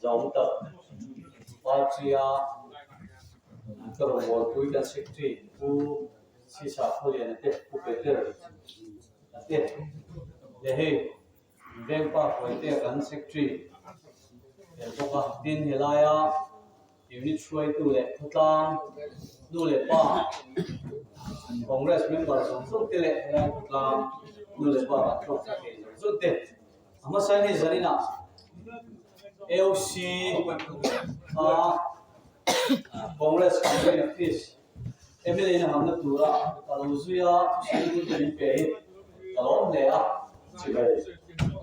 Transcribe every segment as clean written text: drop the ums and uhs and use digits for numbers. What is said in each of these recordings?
Dòng tập Patria cơ hội cuốiกันสิกทีผู้ศิษย์เขาเรียนเด็กผู้เป็นเด็กเด็กเดี๋ยวให้เรื่องป้าคอยเด็กกันสิกทีเดี๋ยวพวกเราดินเฮลายาอยู่นี่ช่วยดูเด็กทุกท่านดูเด็กป้าคอนเกรสเมมเบอร์สุดที่เด็กนะทุกท่านดูเด็กป้าทุกท่านสุดเด็กอามาใช้ในจรินะLC Congress campaign office MLA na hamna tura taluzuya silu ni pe talon le a chibai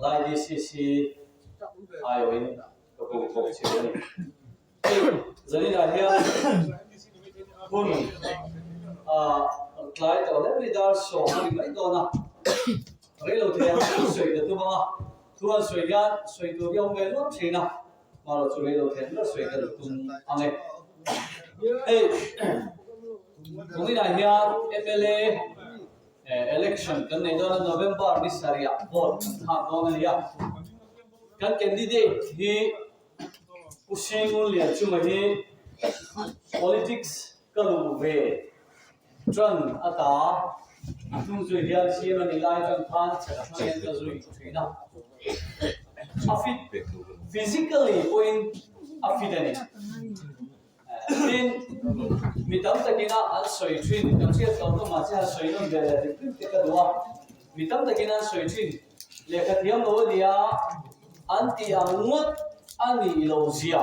lai DCC ayoin ko ko chibai zani na hiya คุณคล้ายตัวเล็บลีดาร์ส่งอะไรตัวน่ะเรื่องเราเทียมสวยตัวบ้างตัวสวยกันสวยตัวยังไม่รู้ใช่นะมาเราช่วยเราเทียมแล้วสวยกันตุ้มอะไรเอ้ตรงนี้นะเฮีย MLA election กันในเดือน November นี่สริยาโหวตหากเราเนี่ยกัน candidate ที่ผู้เชี่ยวชาญเรียนชุ่มที่ politics ก็รู้เว้จนอาตาทุ่งจุยเรียนเชี่ยวนี่ไล่จนผ่านเสร็จแล้วก็จุยจุยนะ physically point affidavit นี่มีตั้งแต่กินอันสวยชินตั้งแต่ตอนนู้นมาจะสวยนั่นเดี๋ยวติดกันดูว่ามีตั้งแต่กินอันสวยชินเรียกที่ยังโน้ตเดียอันที่อันงดอันนี้โลเซีย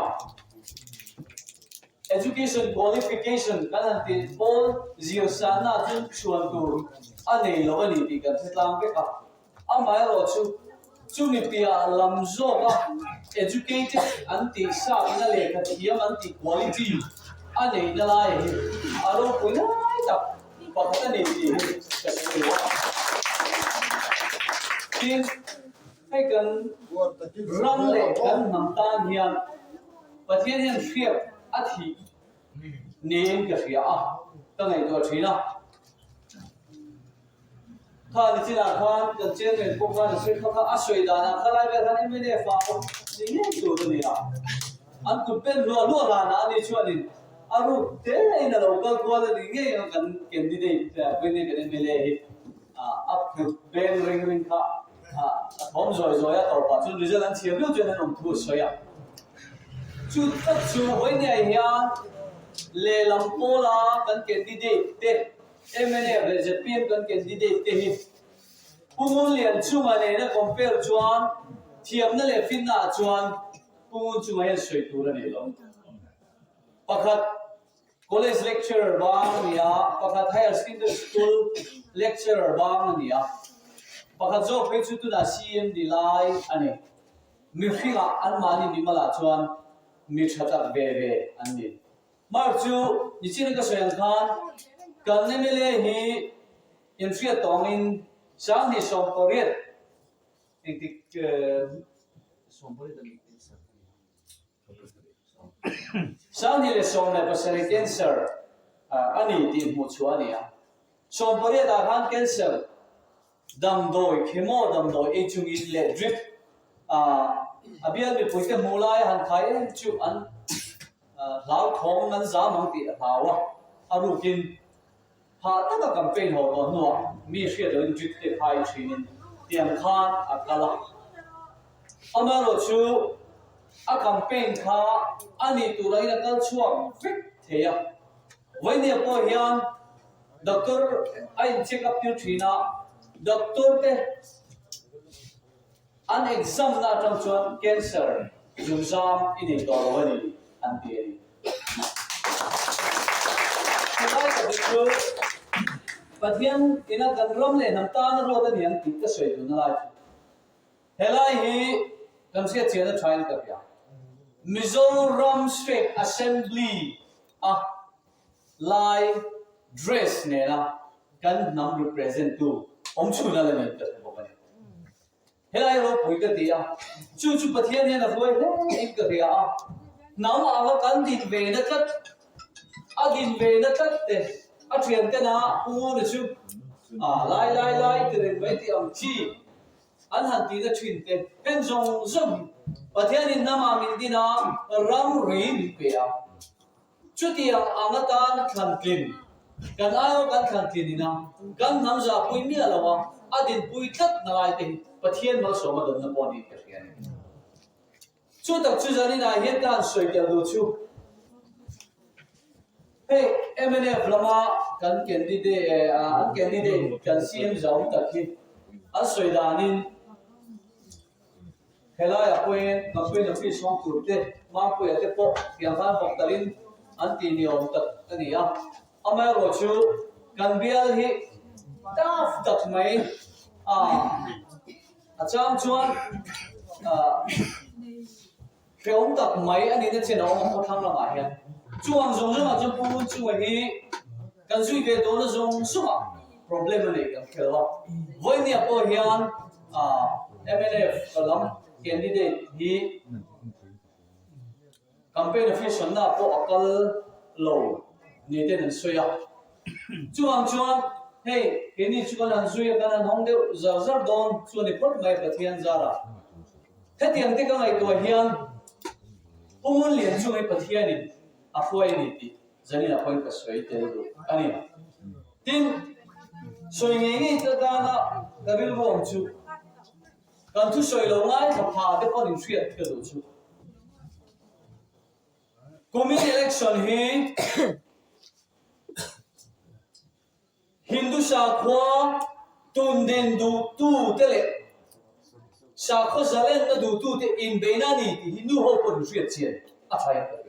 education qualification กันอันที่บอลเสียสานาจุดชวนตัวอันนี้โลกันนี่กันที่ตามไปค่ะอามาเราชูนี่พี่อาลำโซ่ก็ educated อันที่สานั่นเรียกที่ยังอันที่ quality อันนี้นั่นแหละอารมณ์คนไหนจับปกตินี่จะเป็นว่าทีให้กันรำเล็กกันน้ำตาลเฮียนประเทศเฮียนเทียบอาทิเนียนกับเสียตั้งแต่ตัวชีนะถ้าที่นั่นท่านกันเจ้าเงินพวกนั้นซื้อเขาอาศัยดานะถ้าไล่ไปท่านไม่ได้ฟังนี่ตัวนี้อ่ะอันคุณเป็นรัวลานะนี่ชวนนี่อารุเท่ในเราก็กลัวเลยนี่กันแคนดิเดตเป็นกันไม่เลยอัพเป็นเรื่องค่ะผมจอยต่อไปจนริจลันเชียร์ก็จะนั่งทุ่งสวยจุดตัดชูไว้เนี่ยเฮียเลลัมโพลากันแคนดิเดตเต้MLA เวจะเปลี่ยนกันแคนดิเดตเต้ผู้มุ่งเรียนช่วงอะไรนะคอมเพลจวนเทียมนั่นแหละฟินน่าจวนผู้มุ่งช่วงให้สวยตัวนี่หรอประคัด college lecturer บ้างเนี่ยประคัด higher secondary school lecturer บ้างเนี่ยประคัด job ให้ชุดตัวน่ะ CM ดีไลน์อันนี้มีฟิกอันมานี่มีมาละจวนมีชัดจักเบเบอันนี้มาจู่ยิ่งสิ่งก็สวยงามกันนี่ไม่เลยฮีอินทรีย์ตองอินช่างที่ส่งผลิตอีกส่งผลิตช่างที่เลยส่งในภาษาอังกฤษ cancer อันนี้ที่มุชัวนี่อ่ะส่งผลิตอาหาร cancer ดำโดยเคมีดำโดยจุงอินเลดริปอาเบียร์มีปุ๋ยกับมูลายหันขายจู่อันเหล้าทองนั้นสามังติอาหาวะอารุกินพาตั้งแต่แคมเปญหัวตัวนัวมีเชื่อเดินจุดที่ไทยชินินเตรียมขานอักละอามาโรชูอาแคมเปญข้าอันนี้ตัวไรนักการช่วงฟิกเทียวันนี้พอเห็นด็อกเตอร์ไอ้เช็คอัพยูทีน่าด็อกเตอร์เต้อันเอ็กซามน่าทำชวน cancer จุดจามอินตัววันนี้อันเดียร์คือประเทศอินากันรวมเลยน้ำตาลรวดเนียนติดก็สวยดูน่ารักเฮลัยฮีกันเสียเชียร์ทรายกับยามิโซรัมสเตทแอสเซมบลีไลน์เดรสเนี่ยนะกันนำ represent ตัวองค์ชุนอะไรเนี่ยจะบอกว่าเฮลัยเราพูดกันดีอ่ะจู่ๆประเทศเนี่ยนะรวยเลยอีกกันดีอ่ะน้ำอาว่ากันดินเวนัดอาดินเวนัดเต้อาเทียนกันนะผู้นี่ชูไล่ที่เรื่องไม่ที่อังชีอันหันตีนะชินเต้เป็นจงประเทศนี้น้ำมันดินะรำรีบเปียชุดที่อังตานขันกินกันอายุกันขันกินนี่นะกันน้ำจะปุยมีอะไรวะอาดินปุยทัดน่าไอ้ที่ประเทศมาสมัครดันปอนี่กันยังชุดตักชุดนี้นะเหตุการณ์สวยกันดูชูเฮ้ MNF ละมากันแคนดิเดตกัน CM จะเอาตักที่อันสวยดานินเฮลัยอาเป็นนักเป็นสองตัวเต้มาเป็นเต้ปอกอย่างนั้นปอกตะลินอันที่นี่เอาตักอันนี้อามาโรชูกันเบียร์ฮีดับตักไหมอาจารย์ชวนเขียวตักไหมอันนี้เนี่ยเช่นเอาทำละมาเห็น chuang zong zong chu pu chu hi kan zui ve do na zong suma problem này kan khela voi ni apo hian MLF kalam candidate hi campaign official na po akal lo ni ten soya chuang hey ini chu kan zui kan hong de zar don chu ni pot mai pathian zara thế tiền tích cái tuổi hiền ôn liền chung cái pathian này apoy này thì dân là apoy cái suy thế rồi anh em tin suy nghĩ cái đó là cái vòng chu còn tu suy lâu ngay mà phá cái con hình xuyên cái đồ chu community election hi Hindu sa khoa tun den du tu tele sa kho zalen na du tu te in beina ni ti Hindu ho ko du suy tiền à phải